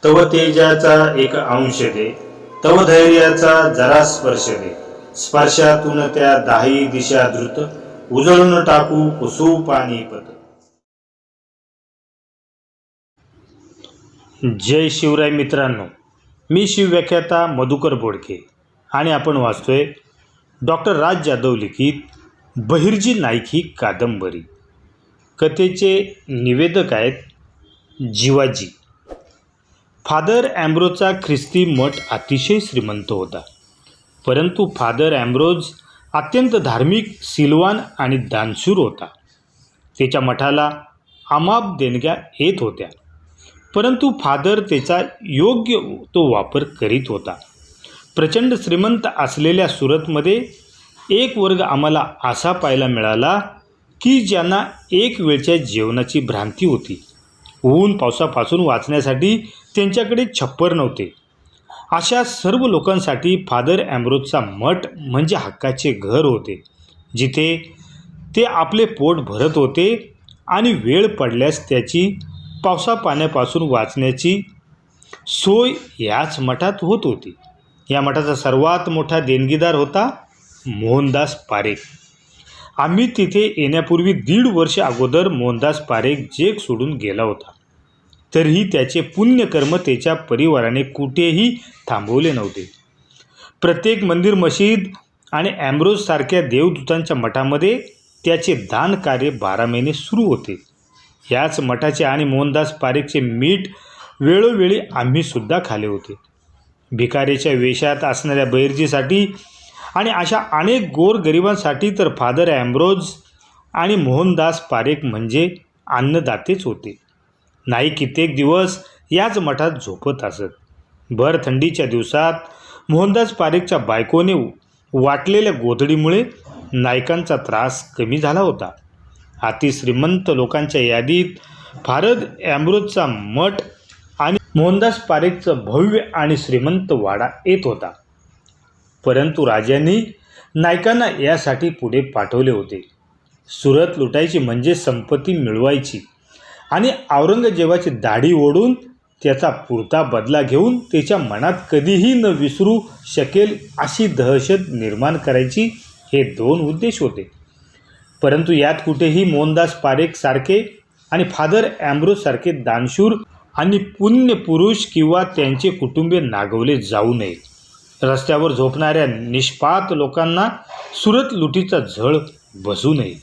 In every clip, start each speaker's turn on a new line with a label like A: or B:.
A: तव तेजाचा एक अंश दे, तव धैर्याचा जरा स्पर्श दे, स्पर्शातून त्या दाही दिशा द्रुत, उजळून टाकू कुसू पाणीपत. जय शिवराय मित्रांनो, मी शिवव्याख्याता मधुकर बोडके आणि आपण वाचतोय डॉक्टर राज जाधव लिखित बहिर्जी नाईक ही कादंबरी. कथेचे निवेदक आहेत जीवाजी. फादर ॲम्ब्रोजचा ख्रिस्ती मठ अतिशय श्रीमंत होता, परंतु फादर ॲम्ब्रोज अत्यंत धार्मिक, सिलवान आणि दानशूर होता. त्याच्या मठाला अमाप देणग्या येत होत्या, परंतु फादर त्याचा योग्य तो वापर करीत होता. प्रचंड श्रीमंत असलेल्या सुरतमध्ये एक वर्ग आम्हाला असा पाहायला मिळाला की ज्यांना एक वेळच्या जेवणाची भ्रांती होती. ऊन पावसापासून वाचण्यासाठी त्यांच्याकडे छप्पर नव्हते. अशा सर्व लोकांसाठी फादर ॲम्ब्रोजचा मठ म्हणजे हक्काचे घर होते, जिथे ते आपले पोट भरत होते आणि वेळ पडल्यास त्याची पावसा पाण्यापासून वाचण्याची सोय याच मठात होत होती. या मठाचा सर्वात मोठा देणगीदार होता मोहनदास पारेख. आम्ही तिथे येण्यापूर्वी 1.5 वर्ष अगोदर मोहनदास पारेख जग सोडून गेला होता. तरीही त्याचे पुण्यकर्म त्याच्या परिवाराने कुठेही थांबवले नव्हते. प्रत्येक मंदिर, मशीद आणि ॲम्ब्रोजसारख्या देवदूतांच्या मठामध्ये त्याचे दान कार्य 12 महिने सुरू होते. याच मठाचे आणि मोहनदास पारेखचे मीठ वेळोवेळी आम्हीसुद्धा खाल्ले होते. भिकारीच्या वेशात असणाऱ्या बहिर्जीसाठी आणि अशा अनेक गोरगरिबांसाठी तर फादर ॲम्ब्रोज आणि मोहनदास पारेख म्हणजे अन्नदातेच होते. नाईक कित्येक दिवस याच मठात झोपत असत. भर थंडीच्या दिवसात मोहनदास पारेखच्या बायकोने वाटलेल्या गोधडीमुळे नाईकांचा त्रास कमी झाला होता. अतिश्रीमंत लोकांच्या यादीत फादर ॲम्ब्रोजचा मठ आणि मोहनदास पारेखचं भव्य आणि श्रीमंत वाडा येत होता. परंतु राजांनी नाईकांना यासाठी पुढे पाठवले होते. सुरत लुटायची म्हणजे संपत्ती मिळवायची आणि औरंगजेबाची दाढी ओढून त्याचा पुरता बदला घेऊन त्याच्या मनात कधीही न विसरू शकेल अशी दहशत निर्माण करायची, हे 2 उद्देश होते. परंतु यात कुठेही मोहनदास पारेख सारखे आणि फादर ॲम्ब्रोज सारखे दानशूर आणि पुण्यपुरुष किंवा त्यांचे कुटुंबीय नागवले जाऊ नये. रस्त्यावर झोपणाऱ्या निष्पात लोकांना सुरत लुटीचा झळ बसू नये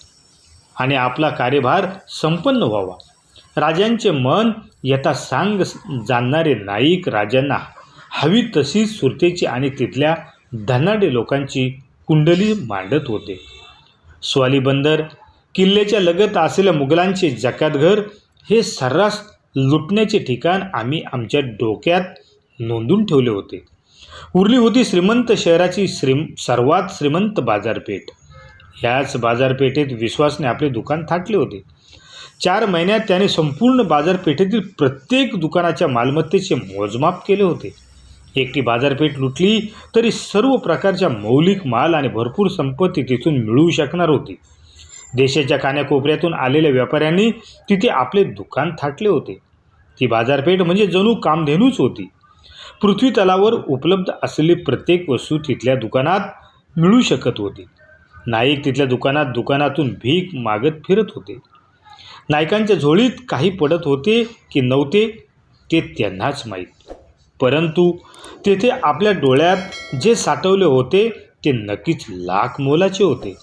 A: आणि आपला कार्यभार संपन्न व्हावा. राजांचे मन यथा सांग जाणणारे नाईक राजांना हवी तशी सुरतेची आणि तिथल्या धनाढ्य लोकांची कुंडली मांडत होते. स्वाली बंदर, किल्ल्याच्या लगत असलेल्या मुघलांचे जकातघर हे सर्रास लुटण्याचे ठिकाण आम्ही आमच्या डोक्यात नोंदून ठेवले होते. उरली होती श्रीमंत शहराची सर्वात श्रीमंत बाजारपेठ. याच बाजारपेठेत विश्वासने आपले दुकान थाटले होते. 4 महिन्यात त्याने संपूर्ण बाजारपेठेतील प्रत्येक दुकानाच्या मालमत्तेचे मोजमाप केले होते. एकटी बाजारपेठ लुटली तरी सर्व प्रकारच्या मौलिक माल आणि भरपूर संपत्ती तिथून मिळू शकणार होती. देशाच्या कान्याकोपऱ्यातून आलेल्या व्यापाऱ्यांनी तिथे आपले दुकान थाटले होते. ती बाजारपेठ म्हणजे जणू कामधेनूच होती. पृथ्वी तलावर उपलब्ध असलेली प्रत्येक वस्तू तिथल्या दुकानात मिळू शकत होती. नाईक तिथल्या दुकानातून भीक मागत फिरत होते. नाईकांच्या झोळीत काही पडत होते की नव्हते ते त्यांनाच माहीत, परंतु तेथे आपल्या डोळ्यात जे साठवले होते ते नक्कीच लाख मोलाचे होते.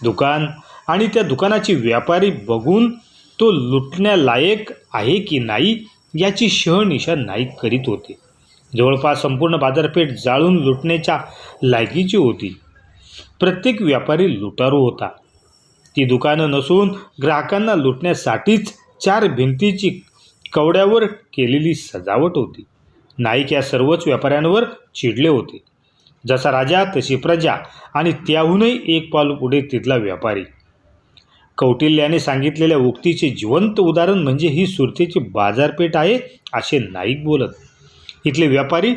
A: दुकान आणि त्या दुकानाची व्यापारी बघून तो लुटण्यालायक आहे की नाही याची शहनिशा नाईक करीत होते. जवळपास संपूर्ण बाजारपेठ जाळून लुटण्याच्या लायकीची होती. प्रत्येक व्यापारी लुटारू होता. ती दुकानं नसून ग्राहकांना लुटण्यासाठीच 4 भिंतीची कवड्यावर केलेली सजावट होती. नाईक या सर्वच व्यापाऱ्यांवर चिडले होते. जसा राजा तशी प्रजा आणि त्याहूनही एक पाऊल पुढे तिथला व्यापारी. कौटिल्याने सांगितलेल्या उक्तीचे जिवंत उदाहरण म्हणजे ही सुरतेची बाजारपेठ आहे असे नाईक बोलत. इथले व्यापारी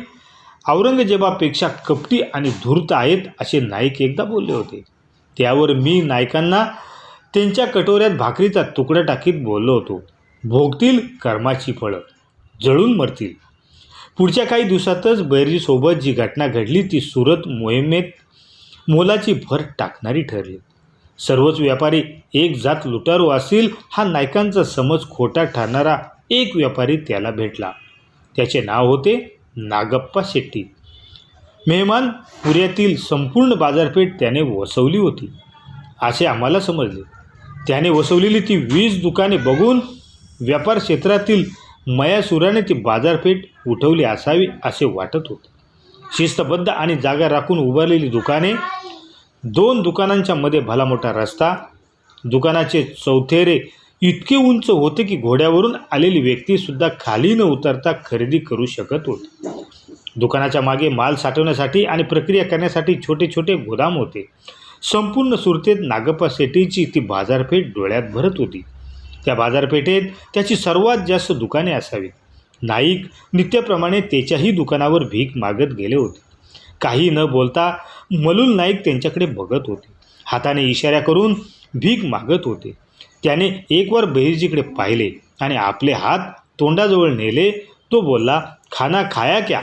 A: औरंगजेबापेक्षा कपटी आणि धूर्त आहेत असे नाईक एकदा बोलले होते. त्यावर मी नाईकांना त्यांच्या कटोऱ्यात भाकरीचा तुकडा टाकीत बोललो होतो, भोगतील कर्माची फळं, जळून मरतील. पुढच्या काही दिवसातच बैरजीसोबत जी घटना घडली ती सुरत मोहिमेत मोलाची भर टाकणारी ठरली. सर्वच व्यापारी एक जात लुटारू असतील हा नाईकांचा समज खोटा ठरणारा एक व्यापारी त्याला भेटला. त्याचे नाव होते नागप्पा शेट्टी. मेहमानपुऱ्यातील संपूर्ण बाजारपेठ त्याने वसवली होती असे आम्हाला समजले. त्याने वसवलेली ती 20 दुकाने बघून व्यापार क्षेत्रातील मयासुराने ती बाजारपेठ उठवली असावी असे वाटत होते. शिस्तबद्ध आणि जागा राखून उभारलेली दुकाने, 2 दुकानांच्या मध्ये भला मोठा रस्ता, दुकानाचे चौथेरे इतके उंच होते की घोड्यावरून आलेली व्यक्तीसुद्धा खाली न उतरता खरेदी करू शकत होती. दुकानाच्या मागे माल साठवण्यासाठी आणि प्रक्रिया करण्यासाठी छोटे छोटे गोदाम होते. संपूर्ण सुरतेत नागप्पा शेट्टीची ती बाजारपेठ डोळ्यात भरत होती. त्या बाजारपेठेत त्याची सर्वात जास्त दुकाने असावीत. नाईक नित्याप्रमाणे त्याच्याही दुकानावर भीक मागत गेले होते. काही न बोलता मलूल नाईक त्यांच्याकडे बघत होते. हाताने इशारा करून भीक मागत होते. त्याने एकवार बहिर्जीकडे पाहिले आणि आपले हात तोंडाजवळ नेले. तो बोलला, खाना खाया क्या?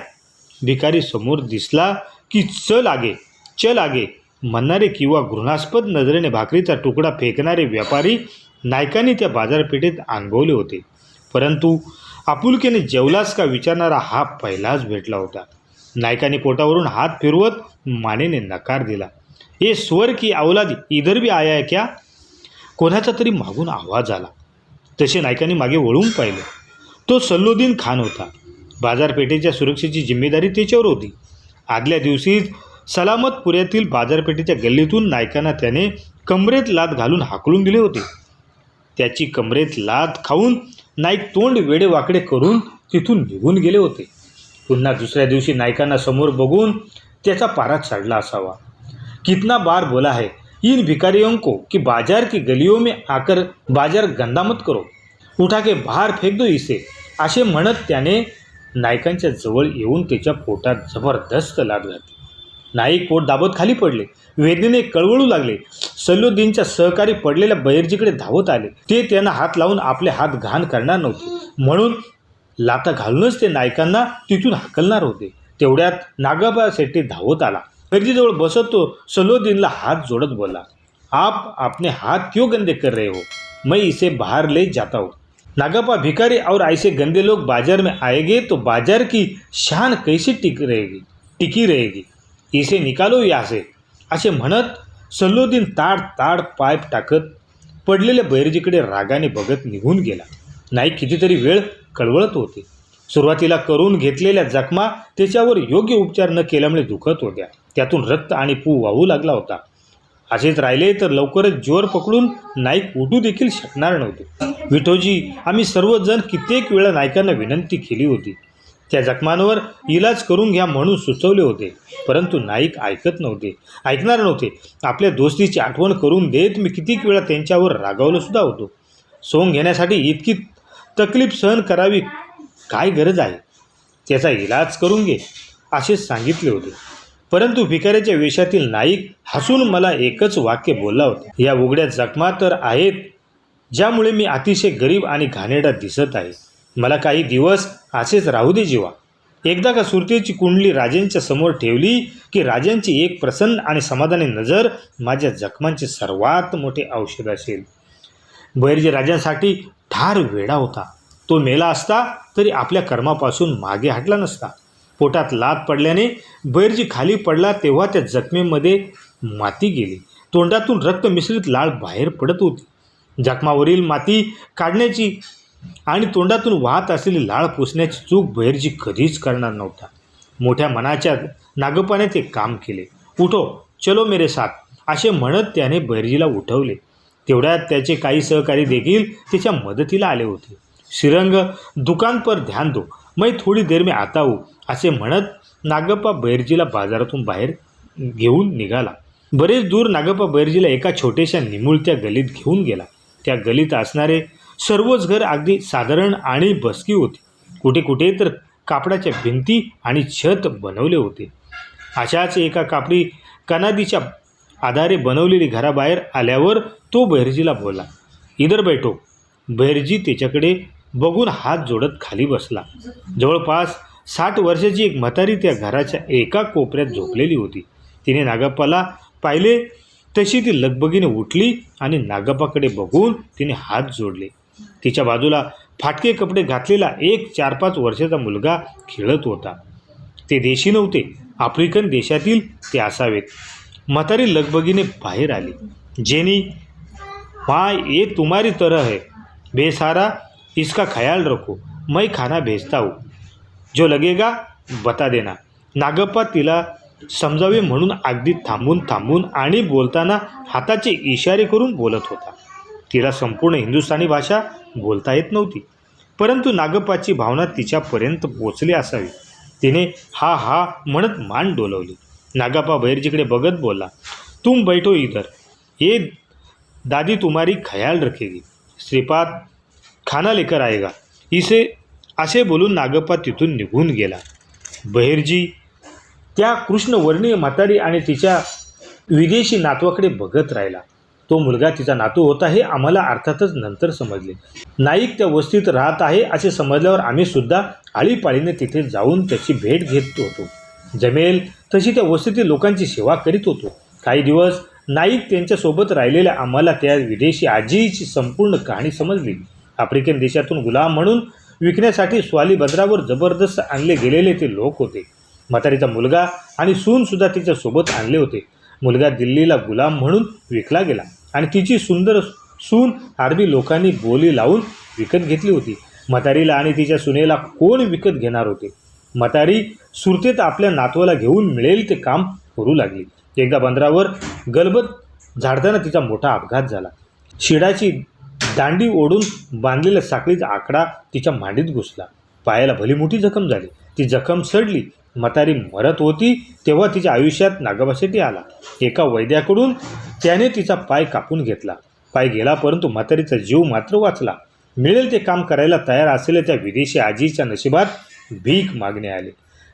A: भिकारी समोर दिसला की चल आगे म्हणणारे किंवा घृणास्पद नजरेने भाकरीचा तुकडा फेकणारे व्यापारी नाईकांनी त्या बाजारपेठेत अनुभवले होते. परंतु आपुलकीने जेवलास का विचारणारा हा पहिलाच भेटला होता. नाईकांनी पोटावरून हात फिरवत मानेने नकार दिला. ये स्वर की औलाद इधर भी आया है क्या? कोणाचा तरी मागून आवाज आला. तसे नाईकांनी मागे वळून पाहिले. तो सल्लोद्दीन खान होता. बाजारपेठेच्या सुरक्षेची जिम्मेदारी त्याच्यावर होती. आदल्या दिवशीच सलामतपुऱ्यातील बाजारपेठेच्या गल्लीतून नाईकांना त्याने कमरेत लाथ घालून हाकलून दिले होते. त्याची कमरेत लाथ खाऊन नाईक तोंड वेडेवाकडे करून तिथून निघून गेले होते. पुन्हा दुसऱ्या दिवशी नाईकांना समोर बघून त्याचा पारा चढला असावा. कितना बार बोला है इन भिखारियों को कि बाजार की गलियों में आकर बाजार गंदा मत करो, उठा के बाहर फेक दो इसे, असे म्हणत त्याने नाईकांच्या जवळ येऊन त्याच्या पोटात जबरदस्त लाथ घातली. नाईक पोट दाबत खाली पडले. वेदनेने कळवळू लागले. सल्लोद्दीनच्या सहकारी पडलेल्या बहिर्जीकडे धावत आले. ते त्यांना हात लावून आपले हात घाण करणार नव्हते म्हणून लाथा घालूनच ते नाईकांना तिथून हाकलणार होते. तेवढ्यात नागप्पा शेट्टी धावत आला. बहिर्जीजवळ बसत तो सल्लोद्दीनला हात जोडत बोलला, आप अपने हाथ क्यों गंदे कर रहे हो? मैं इसे बाहर ले जाता हूँ. नागप्पा, भिखारी और ऐसे गंदे लोग बाजार में आएंगे तो बाजार की शान कैसे टिकी रहेगी. इसे निकालो यहाँ से, असे म्हणत सल्लोद्दीन ताड पाय टाकत पडलेल्या बहिर्जीकडे रागाने बघत निघून गेला. नाईक कितीतरी वेळ कळवळत होते. सुरुवातीला करून घेतलेल्या जखमा त्याच्यावर योग्य उपचार न केल्यामुळे दुखत होत्या. त्यातून रक्त आणि पू वाहू लागला होता. असेच राहिले तर लवकरच जोर पकडून नाईक उठू देखील शकणार नव्हते. विठोजी, आम्ही सर्वजण कित्येक वेळा नाईकांना विनंती केली होती. त्या जखमांवर इलाज करून घ्या म्हणून सुचवले होते. परंतु नाईक ऐकणार नव्हते. आपल्या दोस्तीची आठवण करून देत मी कित्येक वेळा त्यांच्यावर रागावलो सुद्धा होतो. सोंग घेण्यासाठी इतकी तकलीफ सहन करावी काय गरज आहे? त्याचा इलाज करून घे असे सांगितले होते. परंतु भिकाऱ्याच्या वेशातील नाईक हसून मला एकच वाक्य बोलला होता, या उघड्या जखमा तर आहेत ज्यामुळे मी अतिशय गरीब आणि घाणेरडा दिसत आहे. मला काही दिवस असेच राहू दे जीवा. एकदा का सुरतेची कुंडली राजांच्या समोर ठेवली की राजांची एक प्रसन्न आणि समाधानी नजर माझ्या जखमांचे सर्वात मोठे औषध असेल. बहिर्जी राजांसाठी ठार वेडा होता. तो मेला असता तरी आपल्या कर्मापासून मागे हटला नसता. पोटात लाथ पडल्याने बहिर्जी खाली पडला तेव्हा त्या जखमेमध्ये माती गेली. तोंडातून रक्त मिश्रित लाळ बाहेर पडत होती. जखमावरील माती काढण्याची आणि तोंडातून वाहत असलेली लाळ पुसण्याची चूक बहिर्जी कधीच करणार नव्हता. मोठ्या मनाच्या नागप्पाने ते काम केले. उठो, चलो मेरे साथ, असे म्हणत त्याने बहिर्जीला उठवले. तेवढ्यात त्याचे काही सहकारी देखील त्याच्या मदतीला आले होते. शिरंग, दुकान पर ध्यान दो, मैं थोडी देर में आता हूँ, असे म्हणत नागप्पा बहिर्जीला बाजारातून बाहेर घेऊन निघाला. बरेच दूर नागप्पा बहिर्जीला एका छोट्याशा निमुळत्या गलीत घेऊन गेला. त्या गलीत असणारे सर्वच घर अगदी साधारण आणि बसकी होती. कुठे कुठे तर कापडाच्या भिंती आणि छत बनवले होते. अशाच एका कापडी कनादीच्या आधारे बनवलेली घराबाहेर आल्यावर तो बहिर्जीला बोलला, इधर बैठो. बहिर्जी त्याच्याकडे बघून हात जोडत खाली बसला. जवळपास 60 वर्षाची एक म्हातारी त्या घराच्या एका कोपऱ्यात झोपलेली होती. तिने नागप्पाला पाहिले तशी ती लगबगीने उठली आणि नागप्पाकडे बघून तिने हात जोडले. तिच्या बाजूला फाटके कपडे घातलेला एक 4-5 वर्षाचा मुलगा खेळत होता. ते देशी नव्हते, आफ्रिकन देशातील ते असावेत. म्हातारी लगबगीने बाहेर आली. जेनी, माँ ये तुम्हारी तरह है, बेसारा इसका ख्याल रखो, मैं खाना भेजता हूँ, जो लगेगा बता देना. नागप्पा तिला समजावे म्हणून अगदी थांबून आणि बोलताना हाताचे इशारे करून बोलत होता. तिला संपूर्ण हिंदुस्थानी भाषा बोलता येत नव्हती, परंतु नागप्पाची भावना तिच्यापर्यंत पोचली असावी. तिने हा हा म्हणत मान डोलवली. नागप्पा बहिर्जीकडे बघत बोलला, तुम बैठो इधर, ये दादी तुम्हारी ख्याल रखेगी, श्रीपाद खाना लेकर आएगा. इसे असे बोलून नागप्पा तिथून निघून गेला. बहिर्जी त्या कृष्णवर्णीय म्हातारी आणि तिच्या विदेशी नातवाकडे बघत राहिला. तो मुलगा तिचा नातू होता हे आम्हाला अर्थातच नंतर समजले. नाईक त्या वस्तीत राहत आहे असे समजल्यावर आम्ही सुद्धा आळीपाळीने तिथे जाऊन त्याची भेट घेत होतो. जमेल तशी त्या वस्तीतील लोकांची सेवा करीत होतो. काही दिवस नाईक त्यांच्यासोबत राहिलेल्या आम्हाला त्या विदेशी आजीची संपूर्ण कहाणी समजली. आफ्रिकन देशातून गुलाम म्हणून विकण्यासाठी स्वाली बंदरावर जबरदस्त आणले गेलेले ते लोक होते. म्हातारीचा मुलगा आणि सूनसुद्धा तिच्यासोबत आणले होते. मुलगा दिल्लीला गुलाम म्हणून विकला गेला आणि तिची सुंदर सून अरबी लोकांनी बोली लावून विकत घेतली होती. म्हातारीला आणि तिच्या सुनेला कोण विकत घेणार होते? म्हातारी सुरतेत आपल्या नातवाला घेऊन मिळेल ते काम करू लागली. एकदा बंदरावर गलबत झाडताना तिचा मोठा अपघात झाला. शिडाची दांडी ओढून बांधलेल्या साखळीचा आकडा तिच्या मांडीत घुसला. पायाला भली मोठी जखम झाली. ती जखम सडली. म्हातारी मरत होती तेव्हा तिच्या आयुष्यात नागप्पाशेट्टी आला. एका वैद्याकडून त्याने तिचा पाय कापून घेतला. पाय गेला, परंतु म्हातारीचा जीव मात्र वाचला. मिळेल ते काम करायला तयार असलेल्या त्या विदेशी आजीच्या नशिबात भीक मागणे आले.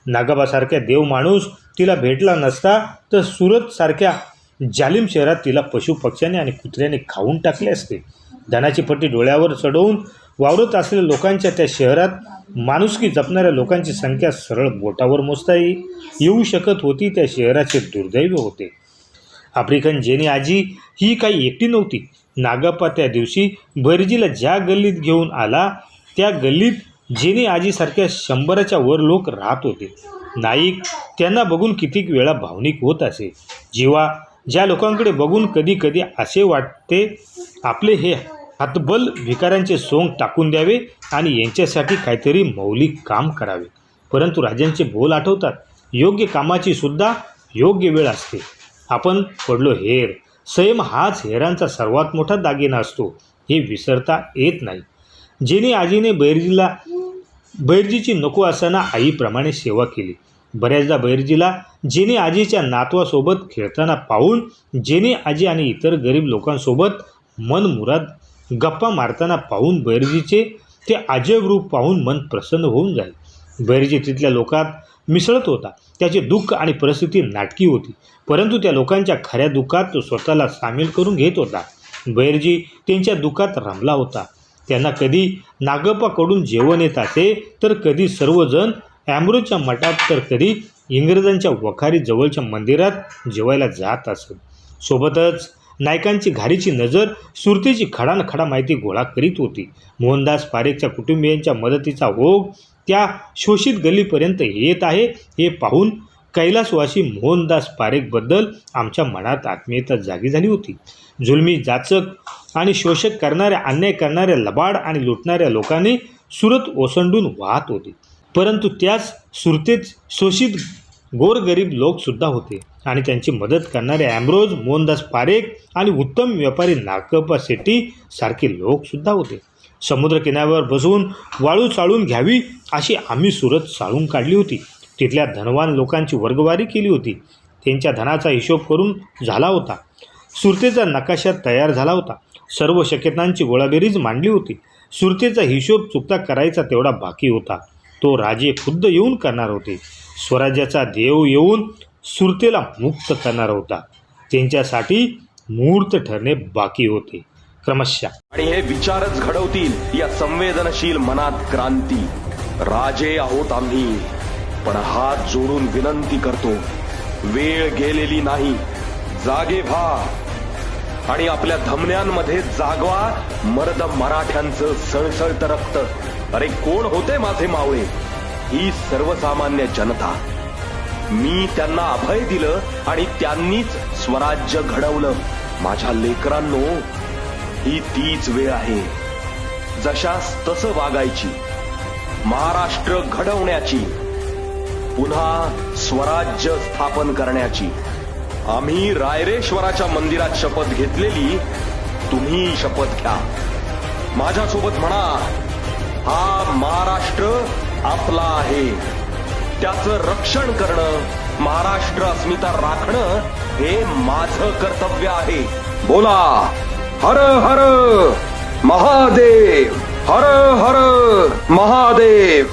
A: नागप्पासारख्या देव माणूस तिला भेटला नसता तर सुरतसारख्या जालिम शहरात तिला पशुपक्ष्याने आणि कुत्र्याने खाऊन टाकले असते. धनाची पट्टी डोळ्यावर चढवून वावरत असलेल्या लोकांच्या त्या शहरात माणुसकी जपणाऱ्या लोकांची संख्या सरळ बोटावर मोजता येऊ शकत होती. त्या शहराचे दुर्दैव होते. आफ्रिकन जेनी आजी ही काही एकटी नव्हती. नागप्पा त्या दिवशी बहिर्जीला ज्या गल्लीत घेऊन आला त्या गल्लीत जेनी आजीसारख्या 100च्या वर लोक राहत होते. नाईक त्यांना बघून कितीक वेळा भावनिक होत असे. जीवा ज्या लोकांकडे बघून कधी कधी असे वाटते आपले हे हातबल भिकाऱ्यांचे सोंग टाकून द्यावे आणि यांच्यासाठी काहीतरी मौलिक काम करावे. परंतु राजांचे बोल आठवतात, योग्य कामाची सुद्धा योग्य वेळ असते. आपण पडलो हेर. संयम हाच हेरांचा सर्वात मोठा दागिना असतो हे विसरता येत नाही. जेनी आजीने बहिर्जीची नको असताना आईप्रमाणे सेवा केली. बऱ्याचदा बहिर्जीला जेनी आजीच्या नातवासोबत खेळताना पाहून जेनी आजी आणि इतर गरीब लोकांसोबत मनमुराद गप्पा मारताना पाहून बहिर्जीचे ते अजब रूप पाहून मन प्रसन्न होऊन जाईल. बहिर्जी तिथल्या लोकात मिसळत होता. त्याचे दुःख आणि परिस्थिती नाटकी होती, परंतु त्या लोकांच्या खऱ्या दुःखात तो स्वतःला सामील करून घेत होता. बहिर्जी त्यांच्या दुःखात रमला होता. त्यांना कधी नागप्पाकडून जेवण येत असे तर कधी सर्वजण ॲम्ब्रोजच्या मठात तर कधी इंग्रजांच्या वखारी जवळच्या मंदिरात जेवायला जात असत. सोबतच नायकांची घारीची नजर सुरतेची खडानखडा माहिती गोळा करीत होती. मोहनदास पारेखच्या कुटुंबियांच्या मदतीचा ओघ त्या शोषित गल्लीपर्यंत येत आहे हे पाहून कैलासवासी मोहनदास पारेखबद्दल आमच्या मनात आत्मीयता जागी झाली होती. जुलमी जाचक आणि शोषक करणाऱ्या, अन्याय करणाऱ्या, लबाड आणि लुटणाऱ्या लोकांनी सुरत ओसंडून वाहत होती, परंतु त्याच सुरतेत शोषित गोरगरीब लोकसुद्धा होते आणि त्यांची मदत करणारे ॲम्ब्रोज, मोहनदास पारेख आणि उत्तम व्यापारी नागप्पा शेट्टी सारखे लोकसुद्धा होते. समुद्रकिनाऱ्यावर बसून वाळू चाळून घ्यावी अशी आम्ही सुरत चाळून काढली होती. तिथल्या धनवान लोकांची वर्गवारी केली होती. त्यांच्या धनाचा हिशोब करून झाला होता. सुरतेचा नकाशा तयार झाला होता. सर्व शक्यतांची गोळाबेरीज मांडली होती. सुरतेचा हिशोब चुकता करायचा तेवढा बाकी होता. तो राजे खुद्द येऊन करणार होते. स्वराज्याचा देव येऊन सुरतेला मुक्त करणार होता. त्यांच्यासाठी मुहूर्त ठरणे बाकी होते. क्रमशः
B: आणि हे विचारच घडवतील या संवेदनशील मनात क्रांती. राजे आहोत आम्ही, पण हात जोडून विनंती करतो, वेळ गेलेली नाही, जागे व्हा आणि आपल्या धमन्यांमध्ये जागवा मर्द मराठ्यांचं सळसळतं रक्त. अरे कोण होते माझे मावळे? ही सर्वसामान्य जनता. मी त्यांना अभय दिलं आणि त्यांनीच स्वराज्य घडवलं. माझ्या लेकरांनो, ही तीच वेळ आहे जशास तसं वागायची, महाराष्ट्र घडवण्याची, पुन्हा स्वराज्य स्थापन करण्याची. आम्ही रायरेश्वराच्या मंदिरात शपथ घेतलेली, तुम्ही शपथ घ्या. माझ्यासोबत म्हणा, हा महाराष्ट्र आपला आहे, त्याचं रक्षण करणं, महाराष्ट्र अस्मिता राखणं हे माझं कर्तव्य आहे. बोला, हर हर महादेव, हर हर महादेव.